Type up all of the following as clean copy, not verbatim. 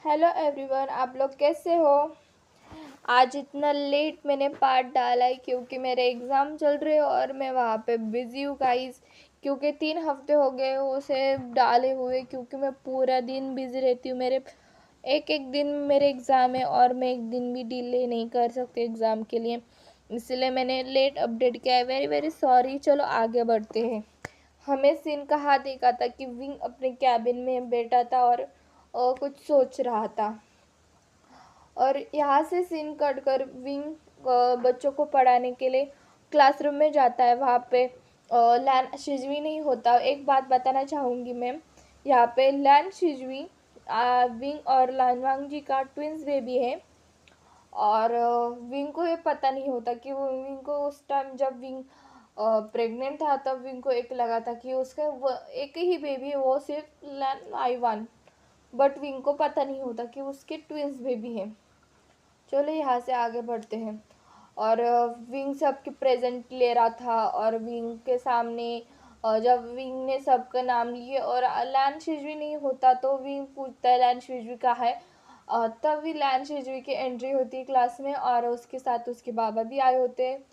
Hello everyone, आप लोग कैसे हो। आज इतना लेट मैंने पार्ट डाला है क्योंकि मेरे एग्ज़ाम चल रहे हैं और मैं वहाँ पे बिज़ी हूँ गाइस। क्योंकि 3 हफ्ते हो गए हो उसे डाले हुए, क्योंकि मैं पूरा दिन बिज़ी रहती हूँ। मेरे एक एक दिन मेरे एग्ज़ाम है और मैं एक दिन भी डिले नहीं कर सकती एग्ज़ाम के लिए, इसलिए मैंने लेट अपडेट किया है। Very very sorry. चलो आगे बढ़ते हैं। हमें सीन कहाँ देखा था कि विंग अपने कैबिन में बैठा था और कुछ सोच रहा था। और यहाँ से सीन कट कर विंग बच्चों को पढ़ाने के लिए क्लासरूम में जाता है। वहाँ पे लैन शिजवी नहीं होता। एक बात बताना चाहूँगी मैं, यहाँ पे लैन शिजवी विंग और लानवांग जी का ट्विंस बेबी है। और विंग को ये पता नहीं होता कि वो विंग को उस टाइम जब विंग प्रेग्नेंट था तब विंग को एक लगा था कि उसका वो एक ही बेबी है, वो सिर्फ लैन आई 1। बट विंग को पता नहीं होता कि उसके ट्विंस बेबी हैं। चलो यहाँ से आगे बढ़ते हैं। और विंग सबके प्रेजेंट ले रहा था और विंग के सामने जब विंग ने सबका नाम लिए और लैन शिजवी नहीं होता तो विंग पूछता है लैन शिजवी कहाँ है। तभी लैन शिजवी की एंट्री होती है क्लास में और उसके साथ उसके बाबा भी आए होते हैं।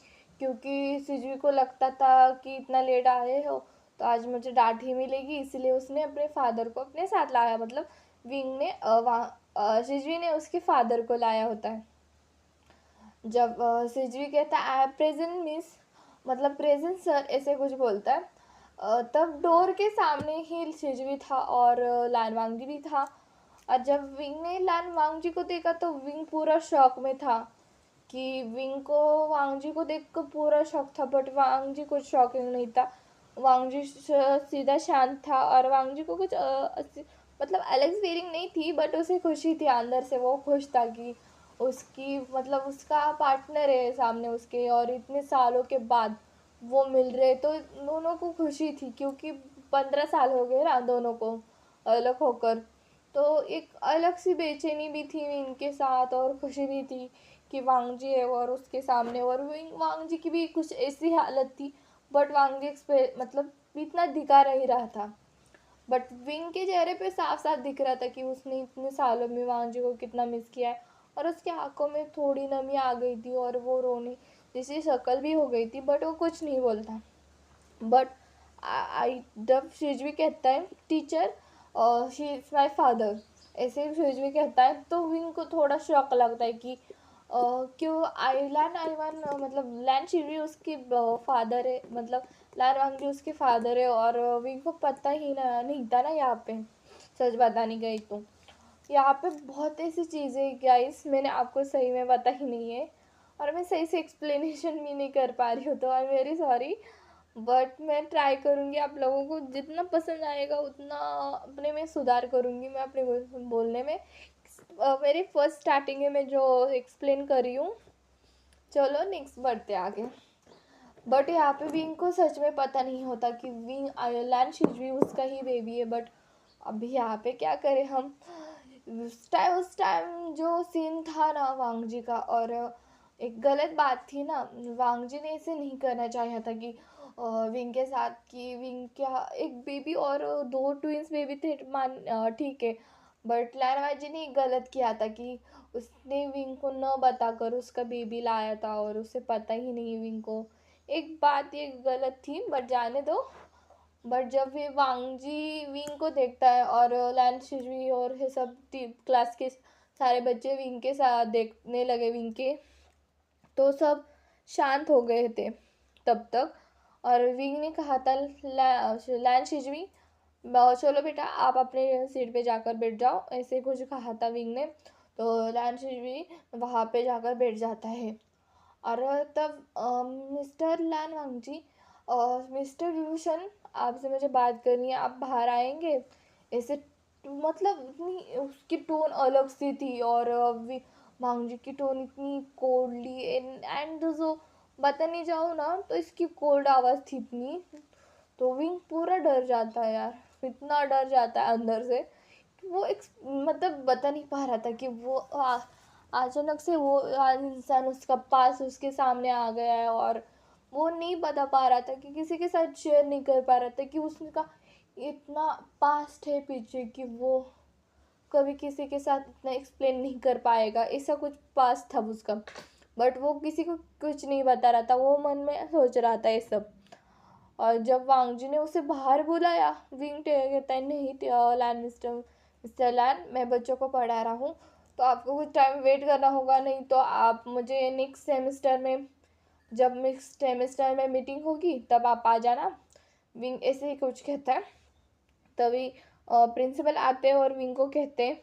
क्योंकि शिजवी को लगता था कि इतना लेट आए हो तो आज मुझे डांट ही मिलेगी, इसलिए उसने अपने फादर को अपने साथ लाया। मतलब विंग ने शिजवी ने उसके फादर को लाया होता है। जब सिजवी कहता है आई प्रेजेंट मिस, मतलब प्रेजेंट सर ऐसे कुछ बोलता है। तब डोर के सामने ही सिजवी था और लान वांगजी भी था। और जब विंग ने लान वांगजी को देखा तो विंग पूरा शॉक में था कि विंग को वांगजी को देख कर पूरा शॉक था। बट वांगजी कुछ शॉकिंग नहीं था। वांगजी सीधा शांत था और वांगजी को कुछ मतलब अलग फीलिंग नहीं थी, बट उसे खुशी थी अंदर से। वो खुश था कि उसकी मतलब उसका पार्टनर है सामने उसके और इतने सालों के बाद वो मिल रहे, तो दोनों को खुशी थी क्योंकि 15 साल हो गए ना दोनों को अलग होकर। तो एक अलग सी बेचैनी भी थी इनके साथ और खुशी भी थी कि वांगजी है और उसके सामने। और वांगजी की भी कुछ ऐसी हालत थी, बट वांगजी मतलब इतना दिखा नहीं रहा था। बट विंग के चेहरे पे साफ साफ दिख रहा था कि उसने इतने सालों में वांगजी को कितना मिस किया है। और उसकी आंखों में थोड़ी नमी आ गई थी और वो रोने जैसी शक्ल भी हो गई थी, बट वो कुछ नहीं बोलता। बट आई जब शिजवी कहता है teacher she is my father, ऐसे शिजवी कहता है तो विंग को थोड़ा शौक लगता है कि क्यों आइलैंड आईवान मतलब लैंड शिजवी उसकी फादर है, मतलब लैंड वांगजी उसके फादर है। और विंग को पता ही नहीं था ना यहाँ पे, सच बताने गई तो यहाँ पे बहुत ऐसी चीज़ें गाइस मैंने आपको सही में पता ही नहीं है और मैं सही से एक्सप्लेनेशन भी नहीं कर पा रही हूँ, तो I am very sorry. But मैं ट्राई करूँगी आप लोगों को जितना पसंद आएगा उतना अपने में सुधार करूँगी मैं अपने बोलने में। मेरी फर्स्ट स्टार्टिंग है मैं जो एक्सप्लेन कर रही हूँ। चलो नेक्स्ट बढ़ते आगे। बट यहाँ पे विंग को सच में पता नहीं होता कि विंग आयरलैंड शिजवी उसका ही बेबी है। बट अभी यहाँ पे क्या करें हम। उस टाइम जो सीन था ना वांगजी का, और एक गलत बात थी ना, वांगजी ने इसे नहीं करना चाहा था कि विंग के साथ कि विंग क्या एक बेबी और दो ट्विंस बेबी थे मान ठीक है। बट लैनवाजी ने गलत किया था कि उसने विंग को न बताकर उसका बेबी लाया था और उसे पता ही नहीं विंग को। एक बात ये गलत थी बट जाने दो। बट जब ये वांगजी विंग को देखता है और लैन शिजवी और ये सब क्लास के सारे बच्चे विंग के साथ देखने लगे विंग के, तो सब शांत हो गए थे तब तक। और विंग ने कहा था लैन शिजवी चलो बेटा आप अपने सीट पे जाकर बैठ जाओ, ऐसे कुछ कहा था विंग ने। तो लैन शिजवी वहाँ पे जाकर बैठ जाता है। और तब मिस्टर लैन वांगजी मिस्टर विभूषण आपसे मुझे बात करनी है, आप बाहर आएंगे ऐसे। मतलब इतनी उसकी टोन अलग सी थी और वांगजी की टोन इतनी कोल्डली एंड जो बताने जाऊँ ना तो इसकी कोल्ड आवाज़ थी इतनी। तो विंग पूरा डर जाता है यार, इतना डर जाता है अंदर से कि वो एक मतलब बता नहीं पा रहा था कि वो अचानक से वो इंसान उसका पास उसके सामने आ गया है। और वो नहीं बता पा रहा था कि किसी के साथ शेयर नहीं कर पा रहा था कि उसका इतना पास्ट है पीछे कि वो कभी किसी के साथ इतना एक्सप्लेन नहीं कर पाएगा, ऐसा कुछ पास था उसका। बट वो किसी को कुछ नहीं बता रहा था, वो मन में सोच रहा था ये सब। और जब वांग जी ने उसे बाहर बुलाया, विंग कहता है नहीं लैन मिस्टर लैन, मैं बच्चों को पढ़ा रहा हूँ, तो आपको कुछ टाइम वेट करना होगा, नहीं तो आप मुझे नेक्स्ट सेमेस्टर में, जब नेक्स्ट सेमेस्टर में मीटिंग होगी तब आप आ जाना। विंग ऐसे ही कुछ कहता है। तभी प्रिंसिपल आते हैं और विंग को कहते हैं,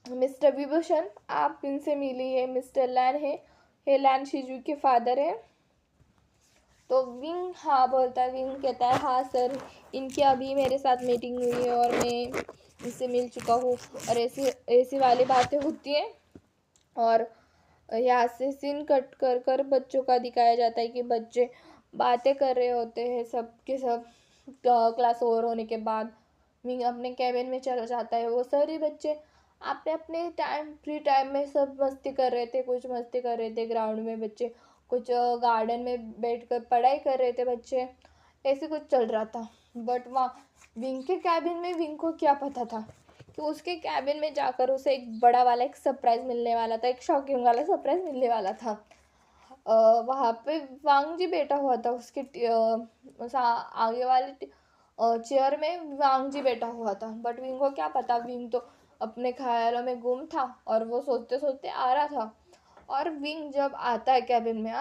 मिस्टर विभूषण आप इनसे मिलिए, मिस्टर लैन है, हे लैन शिजू के फादर है। तो विंग हाँ बोलता है। विंग कहता है हाँ सर, इनकी अभी मेरे साथ मीटिंग हुई है और मैं इनसे मिल चुका हूँ, और ऐसी ऐसी वाली बातें होती हैं। और यहाँ से सीन कट कर कर बच्चों का दिखाया जाता है कि बच्चे बातें कर रहे होते हैं सब के सब। क्लास ओवर होने के बाद विंग अपने कैबिन में चला जाता है। वो सारे बच्चे अपने अपने फ्री टाइम में सब मस्ती कर रहे थे, कुछ मस्ती कर रहे थे ग्राउंड में बच्चे, कुछ गार्डन में बैठकर पढ़ाई कर रहे थे बच्चे, ऐसे कुछ चल रहा था। बट वहाँ विंग के कैबिन में विंग को क्या पता था कि उसके कैबिन में जाकर उसे एक बड़ा वाला एक सरप्राइज़ मिलने वाला था, एक शॉकिंग वाला सरप्राइज़ मिलने वाला था। वहाँ पे वांग जी बैठा हुआ था, उसके आगे वाले चेयर में वांग जी बैठा हुआ था। बट विंग को क्या पता, विंग तो अपने ख्यालों में गुम था और वो सोचते सोचते आ रहा था। और विंग जब आता है कैबिन में,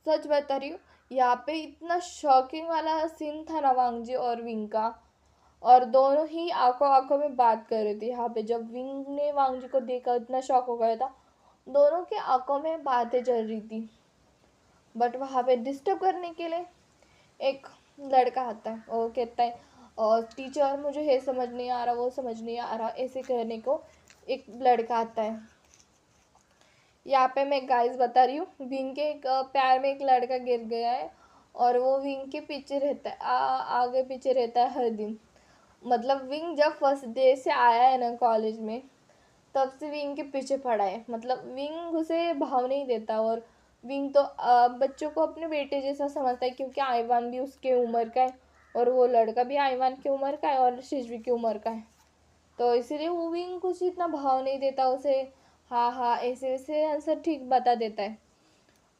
सच बता रही हूँ, यहाँ पे इतना शॉकिंग वाला सीन था ना वांग जी और विंग का, और दोनों ही आंखों आंखों में बात कर रहे थे। यहाँ पे जब विंग ने वांग जी को देखा इतना शॉक हो गया था, दोनों के आंखों में बातें चल रही थी। बट वहाँ पे डिस्टर्ब करने के लिए एक लड़का आता है, वो कहता है और टीचर मुझे ये समझ नहीं आ रहा, वो समझ नहीं आ रहा, ऐसे कहने को एक लड़का आता है। यहाँ पे मैं गाइस बता रही हूँ, विंग के एक पैर में एक लड़का गिर गया है और वो विंग के पीछे रहता है, आगे पीछे रहता है हर दिन। मतलब विंग जब फर्स्ट डे से आया है ना कॉलेज में, तब से विंग के पीछे पड़ा है। मतलब विंग उसे भाव नहीं देता, और विंग तो बच्चों को अपने बेटे जैसा समझता है, क्योंकि आईवान भी उसके उम्र का है और वो लड़का भी आईवान की उम्र का है और शिजवी की उम्र का है। तो इसीलिए वो विंग कुछ इतना भाव नहीं देता उसे, हाँ हाँ ऐसे वैसे आंसर ठीक बता देता है।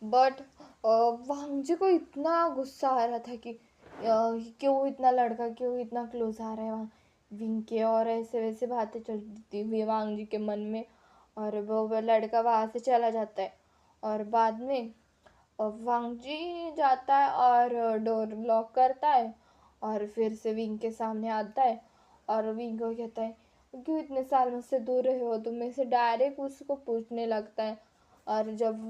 बट वांगजी को इतना गुस्सा आ रहा था कि क्यों इतना लड़का क्यों इतना क्लोज आ रहा है वहाँ विंग के, और ऐसे वैसे बातें चलती हुई वांगजी के मन में। और वो लड़का वहाँ से चला जाता है, और बाद में वांगजी जाता है और डोर लॉक करता है, और फिर से विंग के सामने आता है और विंग को कहता है क्यों इतने साल मुझसे दूर रहे हो तुम, में से डायरेक्ट उसको पूछने लगता है। और जब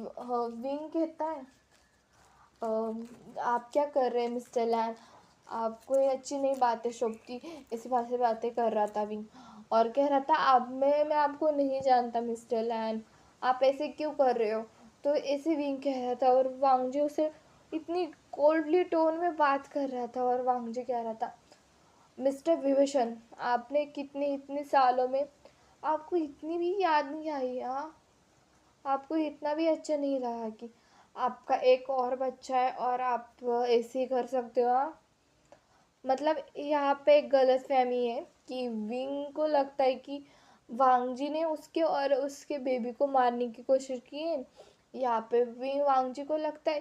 विंग कहता है आप क्या कर रहे हैं मिस्टर लैन, आपको ये अच्छी नहीं बातें शोभती, इसी बात से बातें कर रहा था विंग, और कह रहा था आप मैं आपको नहीं जानता मिस्टर लैन, आप ऐसे क्यों कर रहे हो। तो ऐसे विंग कह रहा था, और वांगजी उसे इतनी कोल्डली टोन में बात कर रहा था, और वांगजी कह रहा था मिस्टर विभूषण आपने कितने इतने सालों में आपको इतनी भी याद नहीं आई, हाँ आपको इतना भी अच्छा नहीं लगा कि आपका एक और बच्चा है और आप ऐसे ही कर सकते हो, हाँ। मतलब यहाँ पे एक गलत फहमी है कि विंग को लगता है कि वांगजी ने उसके और उसके बेबी को मारने की कोशिश की है। यहाँ पे विंग वांगजी को लगता है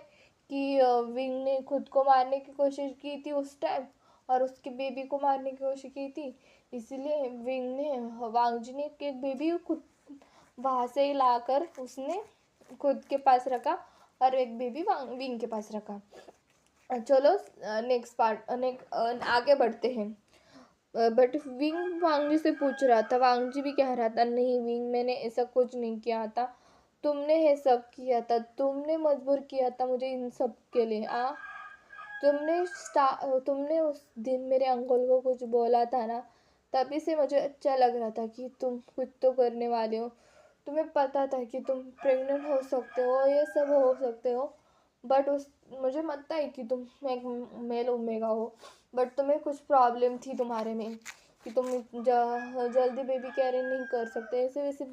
कि विंग ने खुद को मारने की कोशिश की थी उस टाइम, और उसके बेबी को मारने की कोशिश की थी, इसीलिए विंग ने वांगजी ने एक बेबी खुद वहाँ से ही लाकर उसने खुद के पास रखा और एक बेबी विंग के पास रखा। चलो नेक्स्ट पार्ट आगे बढ़ते हैं। बट विंग वांगजी से पूछ रहा था, वांगजी भी कह रहा था नहीं विंग मैंने ऐसा कुछ नहीं किया था, तुमने ये सब किया था, तुमने मजबूर किया था मुझे इन सब के लिए, तुमने उस दिन मेरे अंकल को कुछ बोला था ना, तभी से मुझे अच्छा लग रहा था कि तुम कुछ तो करने वाले हो, तुम्हें पता था कि तुम प्रेग्नेंट हो सकते हो, ये सब हो सकते हो। बट उस मुझे पता है कि तुम एक मेल ओमेगा हो, बट तुम्हें कुछ प्रॉब्लम थी तुम्हारे में कि तुम जल्दी बेबी कैरिंग नहीं कर सकते, ऐसे वैसे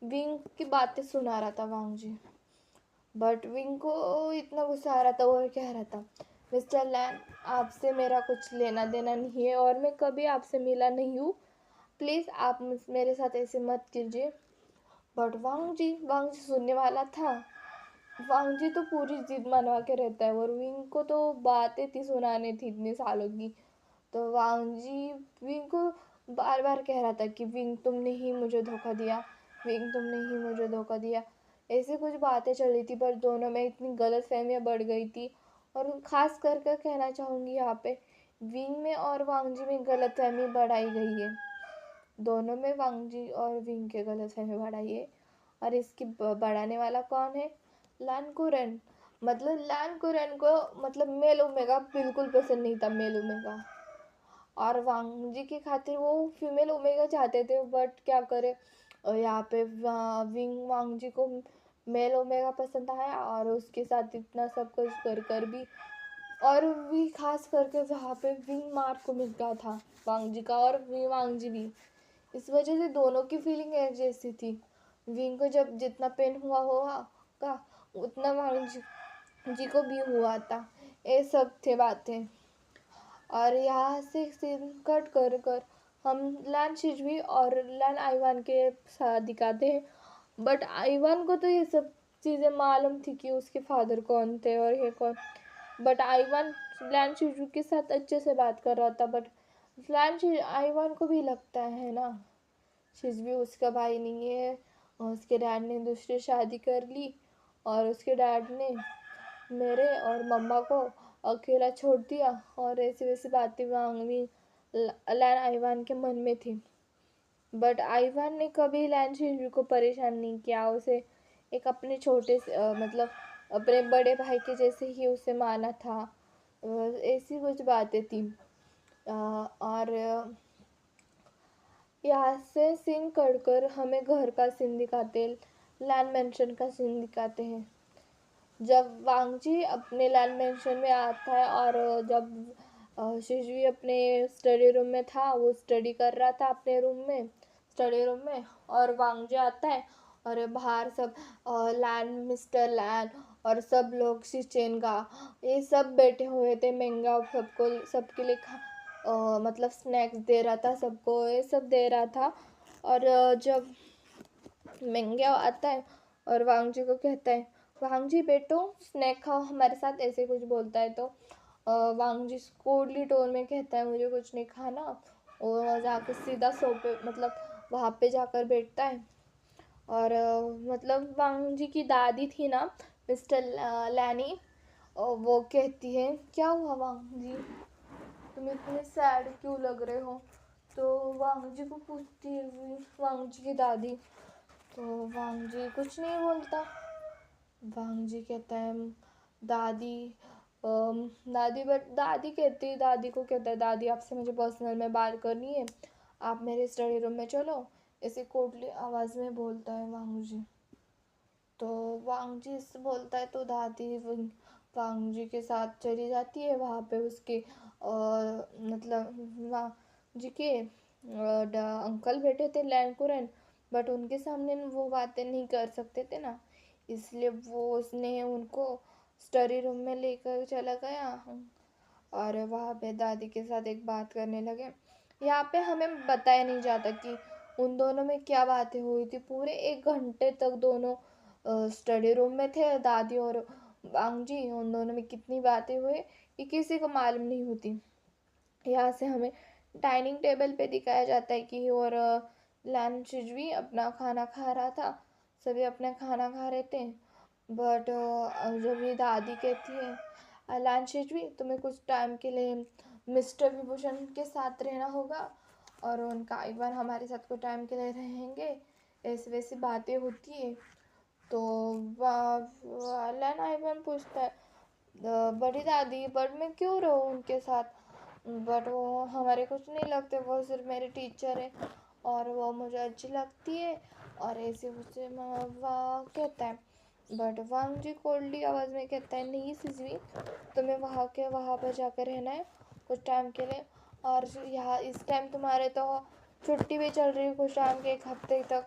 विंग की बातें सुना रहा था वांग जी। बट विंग को इतना गुस्सा आ रहा था, वो कह रहा था मिस्टर लैन आपसे मेरा कुछ लेना देना नहीं है और मैं कभी आपसे मिला नहीं हूँ, प्लीज़ आप मेरे साथ ऐसे मत कीजिए। बट वांग जी सुनने वाला था। वांग जी तो पूरी जिद मनवा के रहता है और विंग को तो बातें थी सुनाने थी इतने सालों की। तो वांग जी विंग को बार बार कह रहा था कि विंग तुमने ही मुझे धोखा दिया, विंग तुमने ही मुझे धोखा दिया। ऐसी कुछ बातें चल रही थी पर दोनों में इतनी गलत फहमियाँ बढ़ गई थी। और खास कर कर कहना चाहूँगी यहाँ पे विंग में और वांग जी में गलत फहमी बढ़ाई गई है। दोनों में वांग जी और विंग के गलत फहमी बढ़ाई है। और इसकी बढ़ाने वाला कौन है? लान कुरन। मतलब लान कुरन को मतलब मेल ओमेगा बिल्कुल पसंद नहीं था, मेल ओमेगा। और वांग जी की खातिर वो फीमेल ओमेगा चाहते थे बट क्या करे, यहाँ पे विंग वांग जी को मेल ओमेगा पसंद आया और उसके साथ इतना सब कुछ कर कर भी, और भी खास करके वहाँ पे विंग मार्क को मिल गया था वांग जी का, और वांग जी भी। इस वजह से दोनों की फीलिंग एक जैसी थी। विंग को जब जितना पेन हुआ होगा का उतना वांग जी को भी हुआ था। ये सब थे बातें। और यहाँ से सीन कट कर कर हम लैन शिजवी और लैन आइवान के साथ दिखाते हैं। बट आइवान को तो ये सब चीज़ें मालूम थी कि उसके फादर कौन थे और ये कौन। बट आइवान लैन शिजवी के साथ अच्छे से बात कर रहा था। बट आइवान को भी लगता है ना शिजवी उसका भाई नहीं है, और उसके डैड ने दूसरी शादी कर ली और उसके डैड ने मेरे और मम्मा को अकेला छोड़ दिया। और ऐसी वैसी बातें वांगवी लैन आइवान के मन में थी। बट आइवान ने कभी लैन शिजू को परेशान नहीं किया। उसे एक अपने छोटे से मतलब अपने बड़े भाई के जैसे ही उसे माना था। ऐसी कुछ बातें थी। और यहाँ से सीन कटकर हमें घर का सीन दिखाते, लैंड मेंशन का सीन दिखाते हैं। जब वांगजी अपने लैंड मेंशन में आता है और जब शिजवी अपने स्टडी रूम में था, वो स्टडी कर रहा था अपने रूम में, स्टडी रूम में, और वांगजी आता है और बाहर सब लैन मिस्टर लैन और सब लोग शिचेनगा ये सब बैठे हुए थे। महंगा सबको सबके लिए मतलब स्नैक्स दे रहा था, सबको ये सब दे रहा था। और जब महंगा आता है और वांगजी को कहता है वांगजी बेटो स्नैक खाओ हमारे साथ, ऐसे कुछ बोलता है। तो वांगजी कोडली टोन में कहता है मुझे कुछ नहीं खाना, और जाकर सीधा सोफे मतलब वहाँ पे जाकर बैठता है। और मतलब वांगजी की दादी थी ना मिस्टर लैनी, वो कहती है क्या हुआ वांगजी, तुम इतने सैड क्यों लग रहे हो। तो वांगजी को पूछती है वांगजी की दादी। तो वांगजी कुछ नहीं बोलता। वांगजी कहता है दादी दादी, बट दादी कहती है, दादी को कहता है दादी आपसे मुझे पर्सनल में बात करनी है, आप मेरे स्टडी रूम में चलो, ऐसे कोटली आवाज़ में बोलता है वांगजी। तो वांगजी इससे बोलता है तो दादी वांगजी के साथ चली जाती है वहाँ पे उसके मतलब वांगजी के अंकल बैठे थे लैंकुरन, बट उनके सामने वो बातें नहीं कर सकते थे ना, इसलिए वो उसने उनको स्टडी रूम में लेकर चला गया और वहाँ पे दादी के साथ एक बात करने लगे। यहाँ पे हमें बताया नहीं जाता कि उन दोनों में क्या बातें हुई थी। पूरे 1 घंटे तक दोनों स्टडी रूम में थे, दादी और वांगजी, उन दोनों में कितनी बातें हुई ये किसी को मालूम नहीं होती। यहाँ से हमें डाइनिंग टेबल पे दिखाया जाता है कि और लैन शिजवी अपना खाना खा रहा था, सभी अपना खाना खा रहे थे। बट जब ये दादी कहती है लैन शिजवी तुम्हें कुछ टाइम के लिए मिस्टर विभूषण के साथ रहना होगा और उनका एक बार हमारे साथ कुछ टाइम के लिए रहेंगे, ऐसी वैसी बातें होती है। तो लैन आइवन पूछता है बड़ी दादी बट मैं क्यों रहूँ उनके साथ, बट वो हमारे कुछ नहीं लगते, वो सिर्फ मेरे टीचर है और वो मुझे अच्छी लगती है, और ऐसे उससे वाह कहता है। बट वांग जी कोल्डी आवाज़ में कहता है नहीं सिजवी तुम्हें वहाँ पर जाकर रहना है कुछ टाइम के लिए, और यहाँ इस टाइम तुम्हारे तो छुट्टी भी चल रही है कुछ टाइम के 1 हफ्ते तक,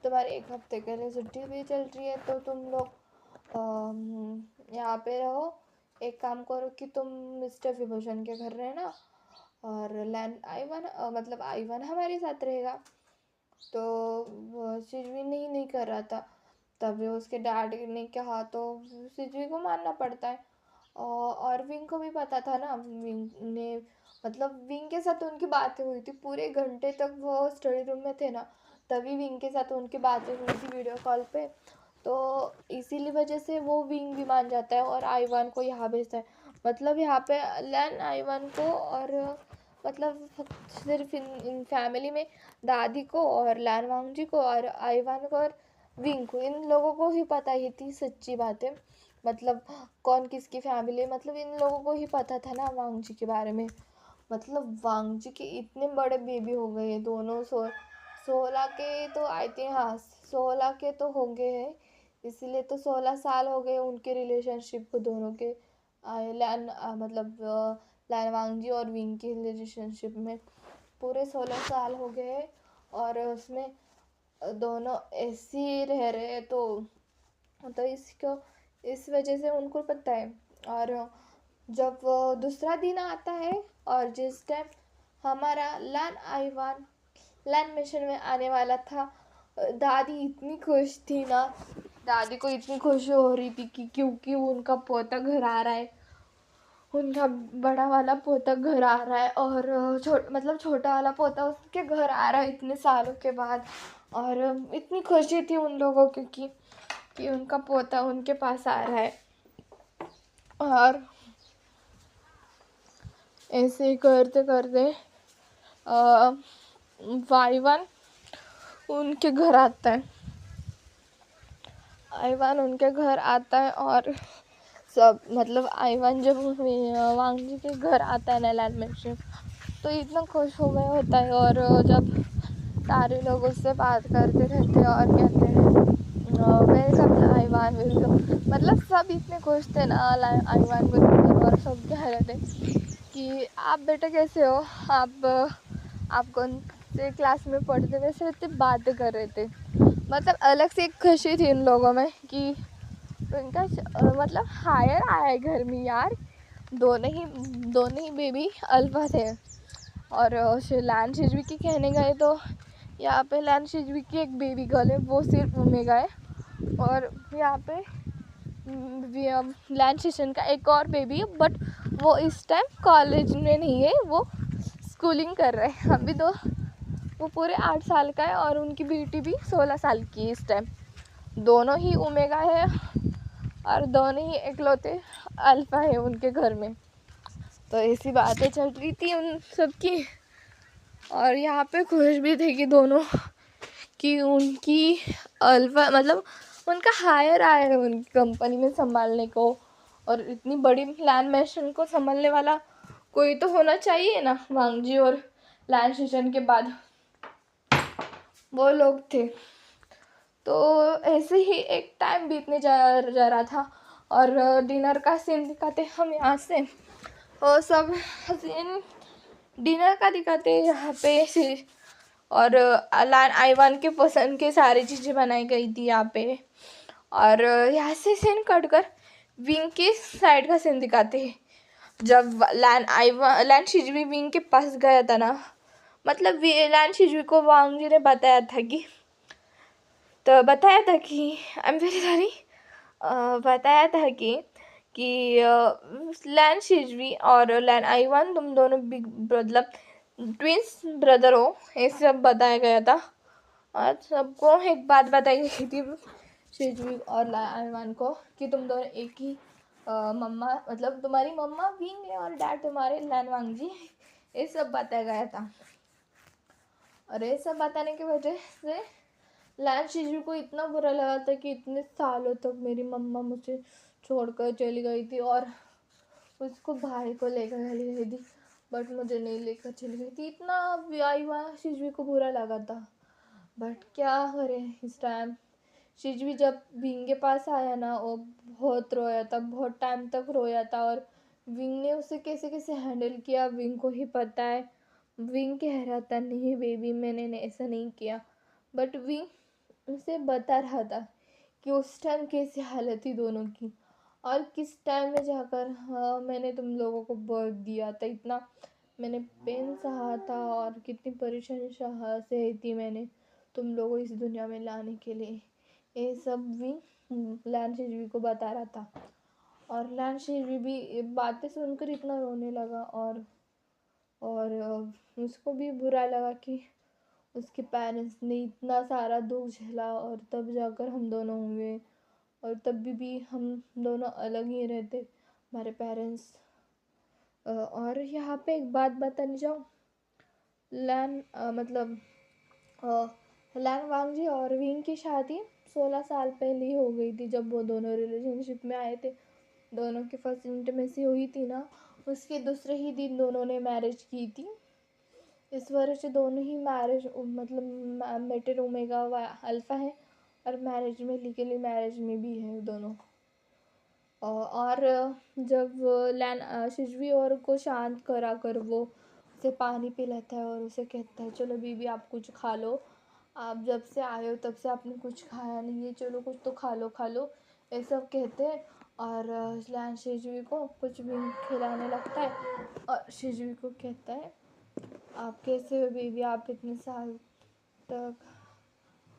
तुम्हारे 1 हफ्ते के लिए छुट्टी भी चल रही है, तो तुम लोग यहाँ पे रहो। एक काम करो कि तुम मिस्टर विभूषण के घर रहना और लैन आईवन मतलब आईवन हमारे साथ रहेगा। तो वो सिजवी नहीं कर रहा था, तभी उसके डैड ने कहा तो सिजवी को मानना पड़ता है। और विंग को भी पता था ना, विंग ने मतलब विंग के साथ उनकी बातें हुई थी पूरे घंटे तक, वो स्टडी रूम में थे ना, तभी विंग के साथ उनकी बातें हुई थी वीडियो कॉल पे। तो इसीलिए वजह से वो विंग भी मान जाता है और आईवान को यहाँ भेजता है। मतलब यहाँ पे लैन आईवान को और मतलब सिर्फ इन फैमिली में दादी को और लैन वांगजी को और आईवान को और विंग को, इन लोगों को ही पता ही थी सच्ची बातें। मतलब कौन किसकी फैमिली, मतलब इन लोगों को ही पता था ना वांगजी के बारे में। मतलब वांगजी के इतने बड़े बेबी हो गए दोनों, 16 के तो आई थिंक, हाँ 16 के तो होंगे हैं, इसीलिए तो 16 साल हो गए उनके रिलेशनशिप को दोनों के। मतलब लैन वांगजी और विंग के रिलेशनशिप में पूरे 16 साल हो गए। और उसमें दोनों ऐसे ही रह रहे, तो इसको इस वजह से उनको पता है। और जब दूसरा दिन आता है और जिस टाइम हमारा लैन आईवान लैन मिशन में आने वाला था, दादी इतनी खुश थी ना, दादी को इतनी खुशी हो रही थी कि क्योंकि उनका पोता घर आ रहा है, उनका बड़ा वाला पोता घर आ रहा है। और मतलब छोटा वाला पोता उसके घर आ रहा है इतने सालों के बाद। और इतनी खुशी थी उन लोगों को कि उनका पोता उनके पास आ रहा है। और ऐसे ही करते करते आईवान उनके घर आता है। आईवान उनके घर आता है और सब मतलब आईवान जब वांगजी के घर आता है नैलैंड में से, तो इतना खुश हो गया होता है। और जब सारे लोग उससे बात करते रहते हैं और कहते हैं वेलकम आईवान वेलकम, मतलब सब इतने खुश थे ना आईवान को देखकर। और सब कह रहे थे कि आप बेटा कैसे हो, आप कौन से क्लास में पढ़ते, वैसे इतनी बातें कर रहे थे। मतलब अलग से एक खुशी थी इन लोगों में कि उनका मतलब हायर आया है घर में यार। दोनों ही बेबी अल्फा थे। और लैन शिजवी की कहने गए तो यहाँ पे लैन शिजवी की एक बेबी गर्ल है, वो सिर्फ ओमेगा है। और यहाँ पे लैन शिशन का एक और बेबी है, बट वो इस टाइम कॉलेज में नहीं है, वो स्कूलिंग कर रहे हैं अभी। तो वो पूरे 8 साल का है और उनकी बेटी भी 16 साल की है इस टाइम। दोनों ही ओमेगा है और दोनों ही इकलौते अल्फा है उनके घर में। तो ऐसी बातें चल रही थी उन सबकी। और यहाँ पे खुश भी थे कि दोनों कि उनकी अल्फा मतलब उनका हायर आया है उनकी कंपनी में संभालने को। और इतनी बड़ी लैन मैशन को संभालने वाला कोई तो होना चाहिए ना, वांगजी और लैन शिशन के बाद वो लोग थे। तो ऐसे ही एक टाइम बीतने जा रहा था और डिनर का सीन दिखाते हम यहाँ से। और सब सीन डिनर का दिखाते यहाँ पे। और अलान आईवान के पसंद के सारी चीज़ें बनाई गई थी यहाँ पे। और यहाँ से सीन कट कर विंग के साइड का सीन दिखाते हैं। जब लैन शिजवी विंग के पास गया था ना, मतलब लैन शिजवी को वांगजी ने बताया था कि आई एम वेरी सॉरी, बताया था कि लैन शिजवी और लैन आईवान तुम दोनों बिग मतलब ट्विंस ब्रदर हो, ये सब बताया गया था। और सबको एक बात बताई गई थी शिजवी और आईवान को कि तुम दोनों एक ही मम्मा, मतलब तुम्हारी मम्मा विंग है और डैड तुम्हारे लैन वांगजी, ये सब बताया गया था। और ये सब बताने की वजह से लैन शिजू को इतना बुरा लगा था कि इतने सालों तक मेरी मम्मा मुझे छोड़कर चली गई थी और उसको भाई को लेकर चली गई थी, बट मुझे नहीं लेकर चली गई थी। इतना आईवा शिजवी को बुरा लगा था। बट क्या करें, इस टाइम शिजवी जब विंग के पास आया ना, वो बहुत रोया था, बहुत टाइम तक रोया था। और विंग ने उसे कैसे कैसे हैंडल किया विंग को ही पता है। विंग कह रहा था नहीं बेबी मैंने ऐसा नहीं किया, बट विंग उसे बता रहा था कि उस टाइम कैसी हालत थी दोनों की और किस टाइम में जाकर हाँ मैंने तुम लोगों को बर्थ दिया था, इतना मैंने पेन सहा था और कितनी परेशानी सही थी मैंने तुम लोगों को इस दुनिया में लाने के लिए। ये सब भी लैन शिजवी को बता रहा था और लैन शिजवी भी ये बातें सुनकर इतना रोने लगा और उसको भी बुरा लगा कि उसके पेरेंट्स ने इतना सारा दुख झेला और तब जाकर हम दोनों हुए और तब भी हम दोनों अलग ही रहते हमारे पेरेंट्स। और यहाँ पे एक बात बताने जाऊँ, लैन मतलब लैन वांगजी और विंग की शादी 16 साल पहले ही हो गई थी जब वो दोनों रिलेशनशिप में आए थे। दोनों की फर्स्ट इंटीमेसी हुई थी ना, उसके दूसरे ही दिन दोनों ने मैरिज की थी। इस वजह से दोनों ही मैरिज मतलब मेटेर ओमेगा अल्फ़ा है और मैरिज में लीगली मैरिज में भी है दोनों। और जब लैन शिजवी और को शांत करा कर वो उसे पानी पिलाता है और उसे कहता है चलो बीबी आप कुछ खा लो, आप जब से आए हो तब से आपने कुछ खाया नहीं है, चलो कुछ तो खा लो ये सब कहते हैं। और लैन शिजवी को कुछ भी खिलाने लगता है और शिजवी को कहता है आप कैसे हो बेबी, आप इतने साल तक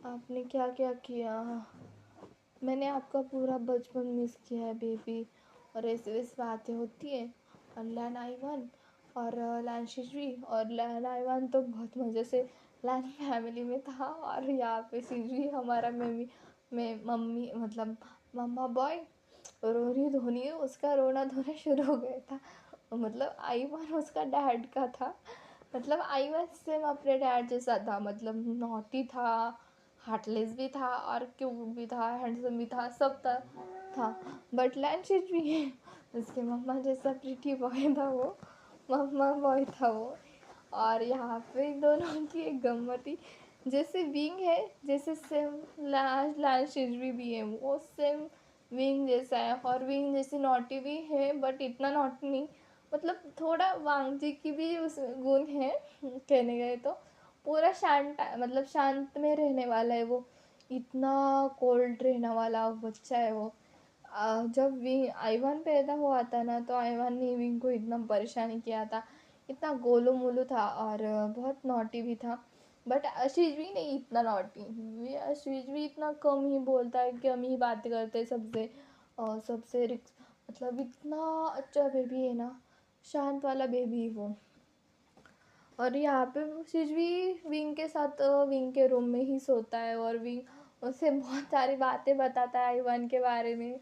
आपने क्या क्या किया, मैंने आपका पूरा बचपन मिस किया है बेबी। और ऐसे वैसे बातें होती है और लैन आइवान और लैन शिजवी और लैन आइवान तो बहुत मज़े से लैन फैमिली में था और यहाँ पे शिजवी हमारा मम्मी मतलब मम्मा बॉय रो रही धोनी उसका रोना धोना शुरू हो गया था। मतलब आइवान उसका डैड का था, मतलब आइवान सेम अपने डैड जैसा था, मतलब नॉटी था, हार्टलेस भी था और क्यूट भी था, हैंडसम भी था, सब था। बट लैंशिट भी है उसके मम्मा जैसा प्रिटी बॉय था वो, मम्मा बॉय था वो। और यहाँ पे दोनों की एक गम्मत थी, जैसे विंग है जैसे सेम लैंशिट भी है, वो सेम विंग जैसा है और विंग जैसे नॉटी भी है बट इतना नॉटी नहीं, मतलब थोड़ा वांगजी की भी उस गुण है कहने गए तो। पूरा शांत मतलब शांत में रहने वाला है वो, इतना कोल्ड रहने वाला बच्चा है वो। जब विंग आइवान पैदा हुआ था ना तो आइवान ने विंग को इतना परेशान किया था, इतना गोलू मोलू था और बहुत नॉटी भी था। बट आशीष भी नहीं इतना नॉटी, आशीष भी इतना कम ही बोलता है, कम ही बातें करते हैं सबसे और सबसे रिक्स, मतलब इतना अच्छा बेबी है ना, शांत वाला बेबी है वो। और यहाँ पे सिजवी विंग के साथ विंग के रूम में ही सोता है और विंग उसे बहुत सारी बातें बताता है आइवान के बारे में।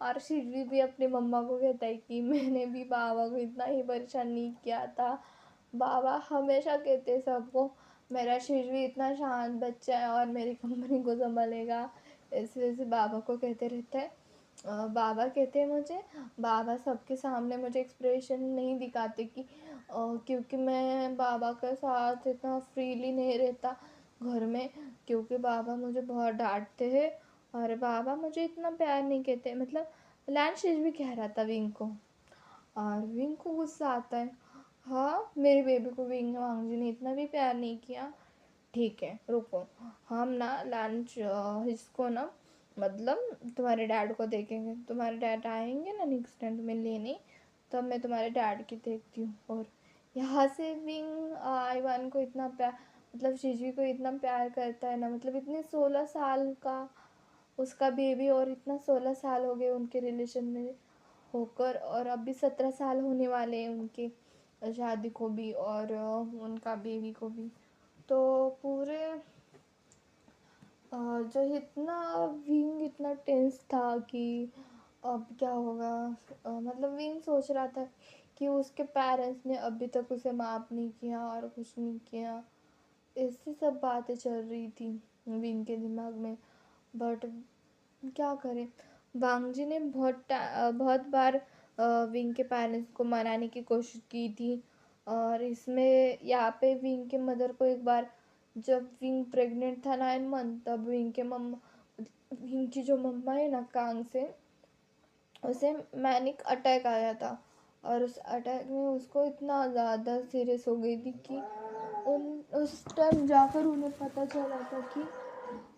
और सिजवी भी अपने मम्मा को कहता है कि मैंने भी बाबा को इतना ही परेशान नहीं किया था, बाबा हमेशा कहते सबको मेरा सिजवी इतना शांत बच्चा है और मेरी कंपनी को संभालेगा, ऐसे वैसे बाबा को कहते रहता है। बाबा कहते हैं मुझे, बाबा सबके सामने मुझे एक्सप्रेशन नहीं दिखाते कि क्योंकि मैं बाबा के साथ इतना फ्रीली नहीं रहता घर में, क्योंकि बाबा मुझे बहुत डांटते हैं और बाबा मुझे इतना प्यार नहीं कहते, मतलब लैंशिश भी कह रहा था विंग को और विंग को गुस्सा आता है। हाँ मेरी बेबी को विंग वांगजी ने इतना भी प्यार नहीं किया, ठीक है रुको, हम ना लंच इसको ना मतलब तुम्हारे डैड को देखेंगे, तुम्हारे डैड आएंगे ना नेक्स्ट टाइम तुम्हें लेने, तब मैं तुम्हारे डैड की देखती हूँ। और यहाँ से विंग आइवान को इतना प्यार, मतलब शिजी को इतना प्यार करता है ना, मतलब इतने 16 साल का उसका बेबी और इतना 16 साल हो गए उनके रिलेशन में होकर और अभी 17 साल होने वाले हैं उनकी शादी को भी और उनका बेबी को भी। तो पूरे जो इतना विंग इतना टेंस था कि अब क्या होगा, मतलब विंग सोच रहा था कि उसके पेरेंट्स ने अभी तक उसे माफ़ नहीं किया और कुछ नहीं किया, ऐसी सब बातें चल रही थी विंग के दिमाग में। बट क्या करें, वांगजी ने बहुत बार विंग के पेरेंट्स को मनाने की कोशिश की थी। और इसमें यहाँ पे विंग के मदर को एक बार जब विंग प्रेग्नेंट था 9 मंथ, तब विंग की जो मम्मा है ना कांग से, उसे मैनिक अटैक आया था और उस अटैक में उसको इतना ज़्यादा सीरियस हो गई थी कि उस टाइम जाकर उन्हें पता चला था कि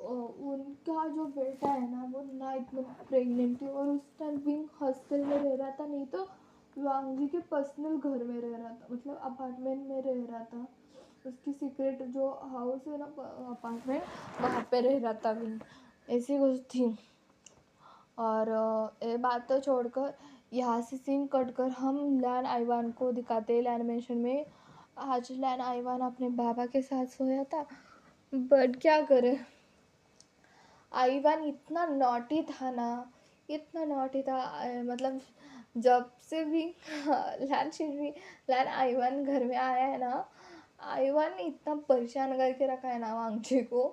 उनका जो बेटा है ना वो 9 मंथ प्रेग्नेंट थी और उस टाइम विंग हॉस्टल में रह रहा था, नहीं तो वांगी के पर्सनल घर में रह रहा था, मतलब अपार्टमेंट में रह रहा था। उसकी सीक्रेट जो हाउस है ना, अपार्टमेंट, वहाँ पे रह रहा था भी। ऐसी कुछ थी। और ये बात तो छोड़कर यहाँ से सीन कट कर हम लैन आइवान को दिखाते हैं एनिमेशन में। आज लैन आइवान अपने बाबा के साथ सोया था, बट क्या करे, आइवान इतना नॉटी था ना, इतना नॉटी था। मतलब जब से भी लैन आइवान घर में आया है ना, आइवान ने इतना परेशान करके रखा है ना वांगजी को।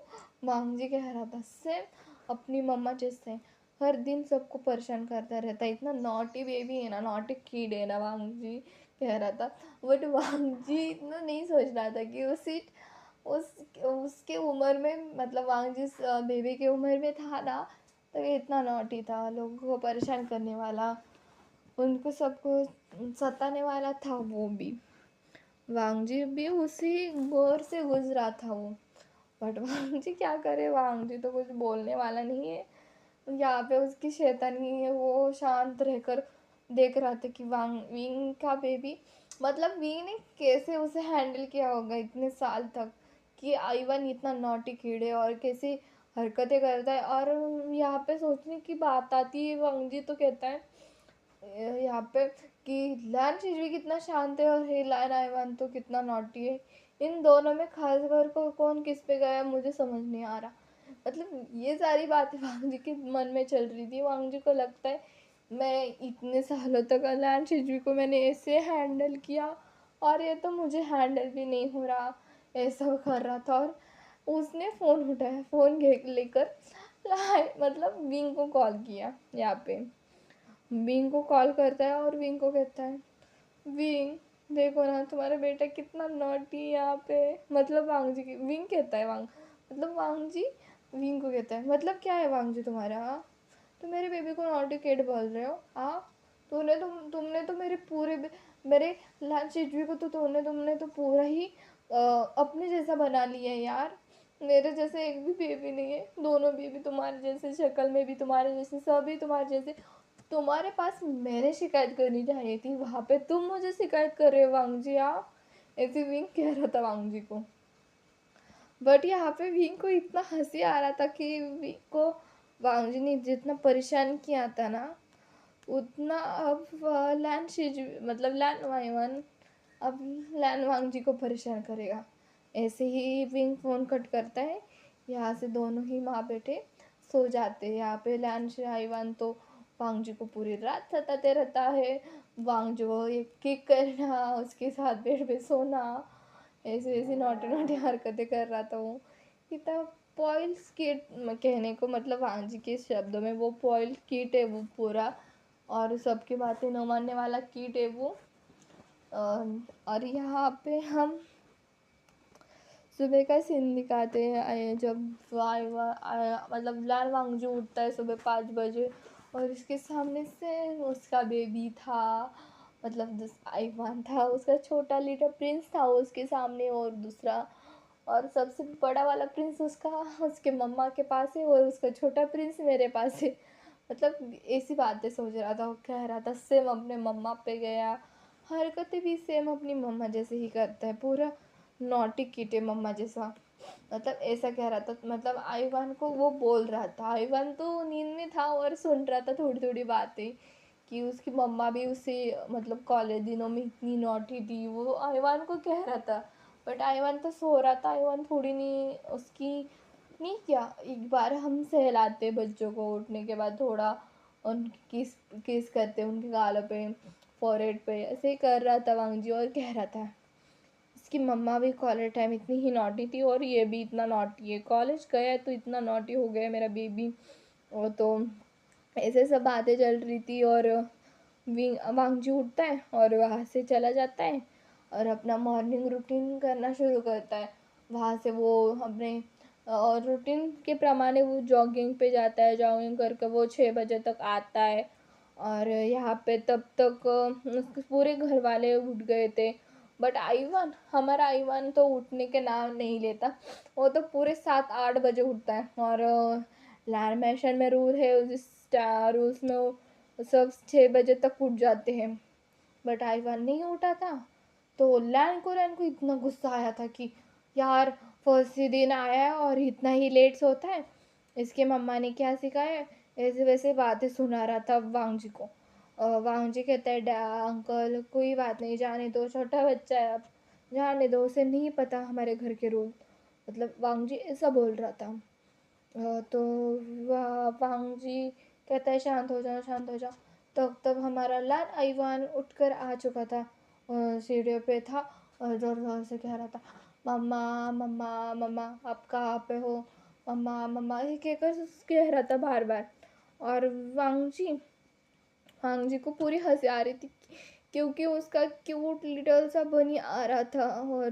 वांगजी कह रहा था सेम अपनी मम्मा जैसे हर दिन सबको परेशान करता रहता है, इतना नॉटी बेबी है ना, नॉटी किड है ना वांगजी, कह रहा था। बट वांगजी इतना नहीं सोच रहा था कि उस उसके उम्र में, मतलब वांग जिस बेबी की उम्र में था ना, तो ये इतना नॉटी था, लोगों को परेशान करने वाला, उनको सबको सताने वाला था वो भी। वांगजी भी उसी गौर से गुजरा था वो। बट वांगजी क्या करे, वांगजी तो कुछ बोलने वाला नहीं है। यहाँ पे उसकी शैतानी है, वो शांत रहकर देख रहा था कि विंग का बेबी, मतलब विंग ने कैसे उसे हैंडल किया होगा इतने साल तक, कि आइवन इतना नॉटी कीड़े और कैसी हरकतें करता है। और यहाँ पे सोचने की बात आती है, वांगजी तो कहता है यहाँ पे कि लैन शिजवी कितना शांत है और ये लैन आइवान तो कितना नॉटी है। इन दोनों में खास कर को कौन किस पे गया मुझे समझ नहीं आ रहा। मतलब ये सारी बातें वांगजी के मन में चल रही थी। वांगजी को लगता है मैं इतने सालों तक लैन शिजवी को मैंने ऐसे हैंडल किया और ये तो मुझे हैंडल भी नहीं हो रहा, ऐसा कर रहा था। और उसने फ़ोन उठाया, फ़ोन लेकर मतलब विंग को कॉल किया। यहाँ पे विंग को कॉल करता है और विंग को कहता है, विंग देखो ना तुम्हारा बेटा कितना नॉटी है यहाँ पे। मतलब वांग जी की, विंग कहता है वांग, मतलब वांग जी विंग को कहता है, मतलब क्या है वांग जी तुम्हारा, हाँ तो मेरे बेबी को नॉटी किड बोल रहे हो, हाँ तुमने तो मेरे लाल चिजवी को तो तुमने तो पूरा ही अपने जैसा बना लिया है यार। मेरे जैसे एक भी बेबी नहीं है, दोनों बेबी तुम्हारे जैसे, शक्ल में भी तुम्हारे जैसे, सभी तुम्हारे जैसे। तुम्हारे पास मैंने शिकायत करनी चाहिए थी, वहाँ पे तुम मुझे शिकायत कर रहे हो वांग जी, आप ऐसे विंग कह रहा था वांग जी को। बट यहाँ पे विंग को इतना हंसी आ रहा था कि विंग को वांग जी ने जितना परेशान किया था ना, उतना अब लैन शिज, मतलब लैन वाइवन अब लैन वांग जी को परेशान करेगा। ऐसे ही विंग फ़ोन कट करता है। यहाँ से दोनों ही माँ बेटे सो जाते हैं। यहाँ पे लैन शाइवान तो वांग जी को पूरी रात सताते रहता है। वांग जो एक किक करना, उसके साथ बेड पे सोना, ऐसे ऐसी नौटी नौटी हरकतें कर रहा था वो। इतना पॉइल किट कहने को, मतलब वांग जी के शब्दों में वो पॉइल किट है वो पूरा, और सबकी बातें न मानने वाला कीट है वो। और यहाँ पे हम सुबह का सीन दिखाते हैं, जब मतलब लाल वांगजू उठता है सुबह 5 बजे, और उसके सामने से उसका बेबी था, मतलब आईवान था, उसका छोटा लिटिल प्रिंस था उसके सामने, और दूसरा और सबसे बड़ा वाला प्रिंस उसका उसके मम्मा के पास है, और उसका छोटा प्रिंस मेरे पास है। मतलब ऐसी बातें सोच रहा था, वो कह रहा था सेम अपने मम्मा पे गया, हरकतें भी सेम अपनी मम्मा जैसे ही करता है, पूरा नॉटी किटे मम्मा जैसा। मतलब ऐसा कह रहा था, मतलब आईवान को वो बोल रहा था। आईवान तो नींद में था और सुन रहा था थोड़ी थोड़ी बातें, कि उसकी मम्मा भी उसे, मतलब कॉलेज दिनों में इतनी नॉटी थी, वो आईवान को कह रहा था। बट आईवान तो सो रहा था, आईवान थोड़ी नहीं उसकी नहीं किया। एक बार हम सहलाते बच्चों को उठने के बाद, थोड़ा उनकी किस किस करते उनके गालों पे, फॉरहेड पे, ऐसे ही कर रहा था वांगजी, और कह रहा था इसकी मम्मा भी कॉलेज टाइम इतनी ही नॉटी थी और ये भी इतना नॉटी है, कॉलेज गया है तो इतना नॉटी हो गया मेरा बेबी। और तो ऐसे सब बातें चल रही थी, और वांगजी उठता है और वहाँ से चला जाता है और अपना मॉर्निंग रूटीन करना शुरू करता है। वहाँ से वो अपने और रूटीन के प्रमाणे वो जॉगिंग पे जाता है, जॉगिंग करके वो 6 बजे तक आता है। और यहाँ पे तब तक उसके पूरे घर वाले उठ गए थे, बट आईवान, हमारा आईवान तो उठने के नाम नहीं लेता, वो तो पूरे 7-8 बजे उठता है। और लैन में रूल है, उस रूल्स में वो सब 6 बजे तक उठ जाते हैं। बट आईवान नहीं उठा था। तो लैन को इतना गुस्सा आया था कि यार फर्स्ट ही दिन आया है और इतना ही लेट से होता है। इसके मम्मा ने क्या सिखाया, ऐसे वैसे बातें सुना रहा था वांग जी को। वांग जी कहता है अंकल कोई बात नहीं, जाने दो, छोटा बच्चा है, अब जाने दो, उसे नहीं पता हमारे घर के रूल। मतलब वांग जी ऐसा बोल रहा था। तो वांग जी कहता है शांत हो जाओ, शांत हो जाओ। तब हमारा लाल आईवान उठकर आ चुका था, सीढ़ियों पे था और ज़ोर ज़ोर से कह रहा था मम्मा मम्मा मम्मा आप कहाँ पे हो, मम्मा मम्मा ये कहकर कह रहा था बार बार। और वांग जी को पूरी हंसी आ रही थी क्योंकि उसका क्यूट लिटल सा बनी आ रहा था। और